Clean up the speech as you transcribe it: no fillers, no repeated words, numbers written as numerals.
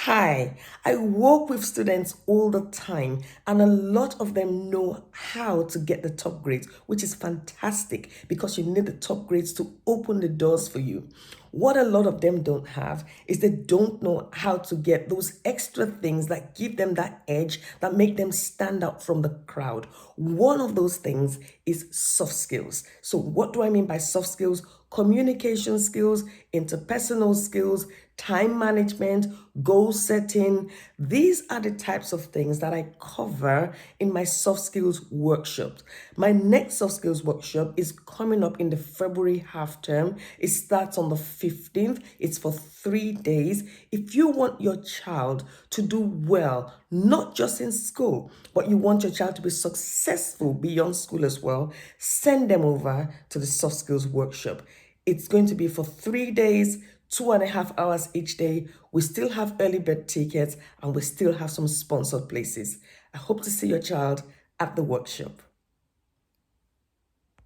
Hi, I work with students all the time, and a lot of them know how to get the top grades, which is fantastic because you need the top grades to open the doors for you. What a lot of them don't have is they don't know how to get those extra things that give them that edge that make them stand out from the crowd. One of those things is soft skills. So, what do I mean by soft skills? Communication skills, interpersonal skills, time management, goal setting. These are the types of things that I cover in my soft skills workshops. My next soft skills workshop is coming up in the February half term. It starts on the 15th. It's for 3 days. If you want your child to do well, not just in school, but you want your child to be successful beyond school as well, send them over to the soft skills workshop. It's going to be for 3 days, 2.5 hours each day. We still have early bird tickets and we still have some sponsored places. I hope to see your child at the workshop.